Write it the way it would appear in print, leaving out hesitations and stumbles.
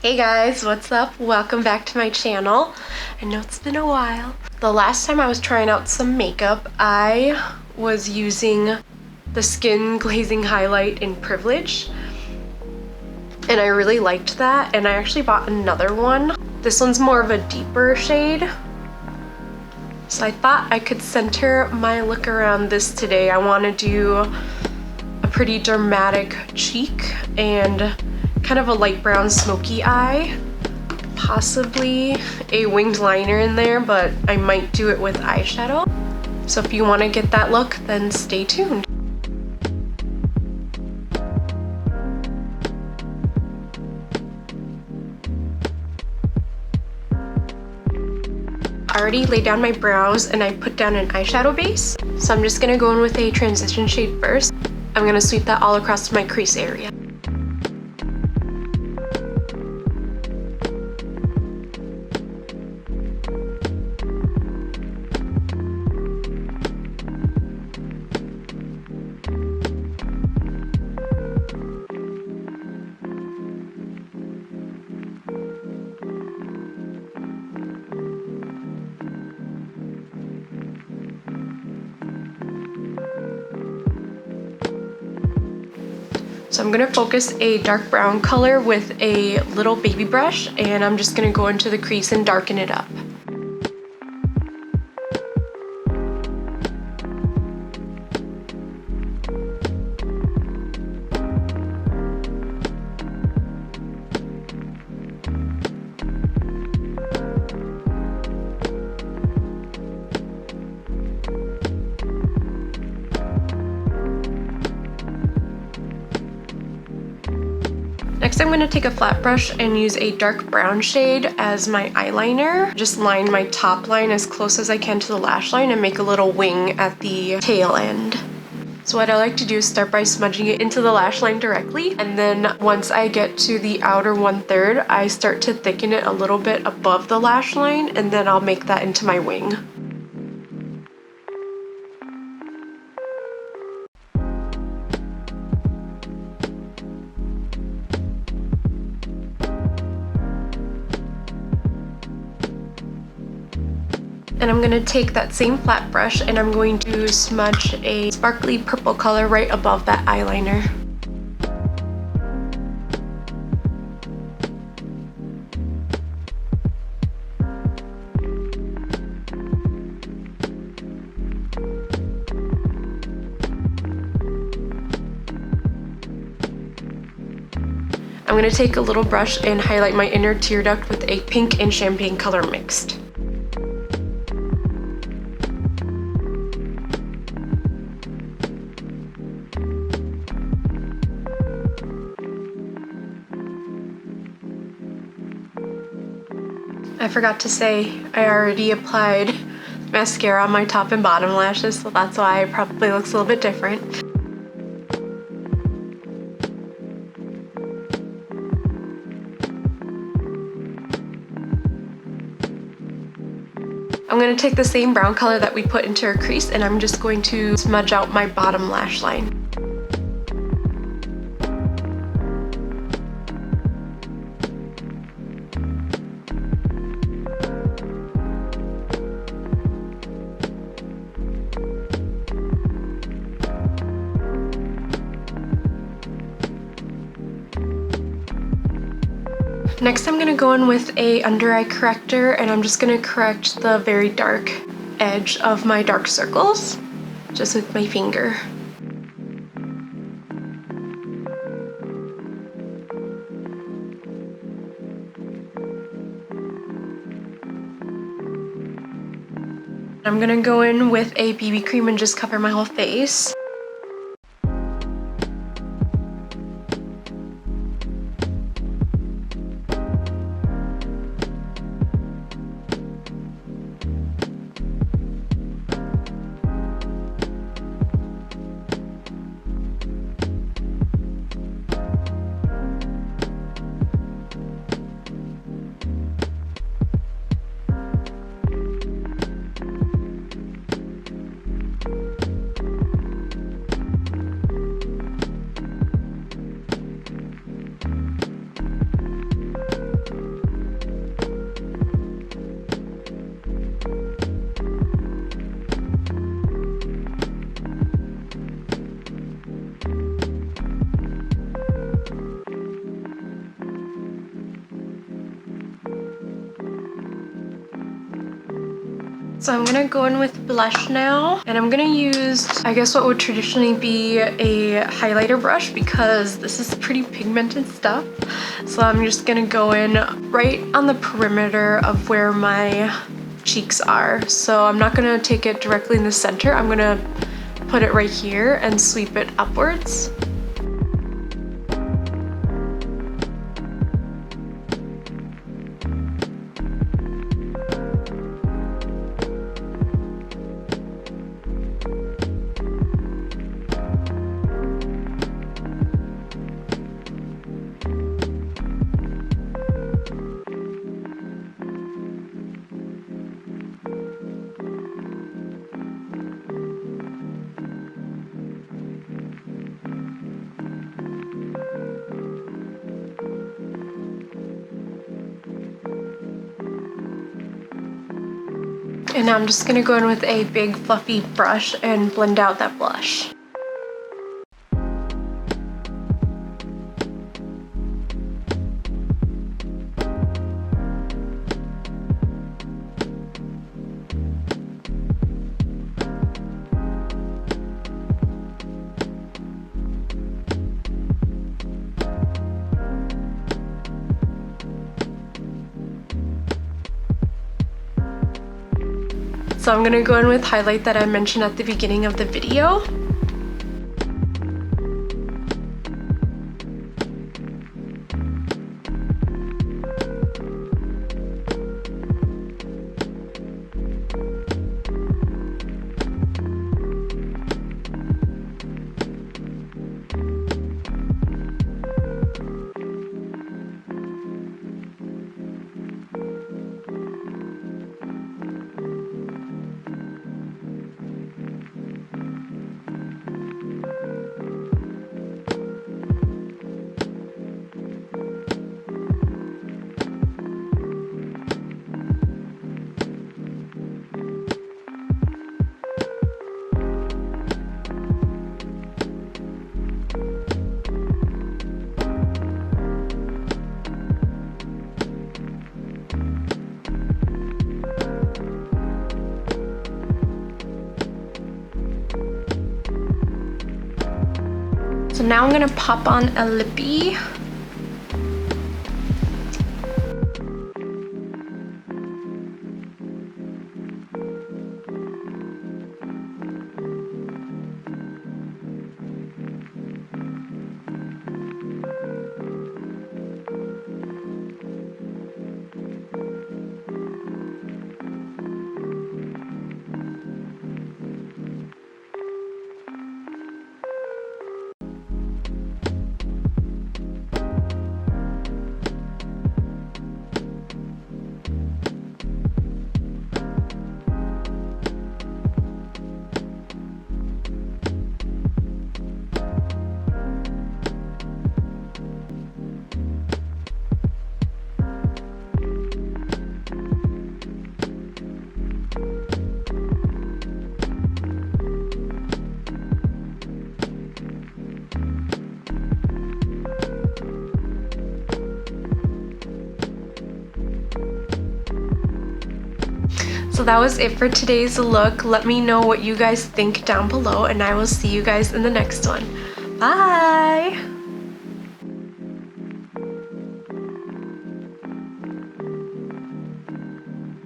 Hey guys, what's up? Welcome back to my channel. I know it's been a while. The last time I was trying out some makeup, I was using the Skin Glazing Highlight in Privilege, and I really liked that, and I actually bought another one. This one's more of a deeper shade, so I thought I could center my look around this today. I want to do a pretty dramatic cheek and kind of a light brown smoky eye, possibly a winged liner in there, but I might do it with eyeshadow. So if you want to get that look, then stay tuned. I already laid down my brows and I put down an eyeshadow base. So I'm just gonna go in with a transition shade first. I'm gonna sweep that all across my crease area. So I'm going to focus a dark brown color with a little baby brush, and I'm just going to go into the crease and darken it up. Next, I'm going to take a flat brush and use a dark brown shade as my eyeliner. Just line my top line as close as I can to the lash line and make a little wing at the tail end. So what I like to do is start by smudging it into the lash line directly, and then once I get to the outer 1/3, I start to thicken it a little bit above the lash line, and then I'll make that into my wing. And I'm going to take that same flat brush and I'm going to smudge a sparkly purple color right above that eyeliner. I'm going to take a little brush and highlight my inner tear duct with a pink and champagne color mixed. I forgot to say, I already applied mascara on my top and bottom lashes, so that's why it probably looks a little bit different. I'm going to take the same brown color that we put into our crease, and I'm just going to smudge out my bottom lash line. Next, I'm going to go in with a under eye corrector, and I'm just going to correct the very dark edge of my dark circles just with my finger. I'm going to go in with a BB cream and just cover my whole face. So I'm gonna go in with blush now, and I'm gonna use, I guess, what would traditionally be a highlighter brush because this is pretty pigmented stuff. So I'm just gonna go in right on the perimeter of where my cheeks are. So I'm not gonna take it directly in the center. I'm gonna put it right here and sweep it upwards. And now I'm just gonna go in with a big fluffy brush and blend out that blush. So I'm gonna go in with highlight that I mentioned at the beginning of the video. So now I'm gonna pop on a lippie. So that was it for today's look. Let me know what you guys think down below, and I will see you guys in the next one. Bye!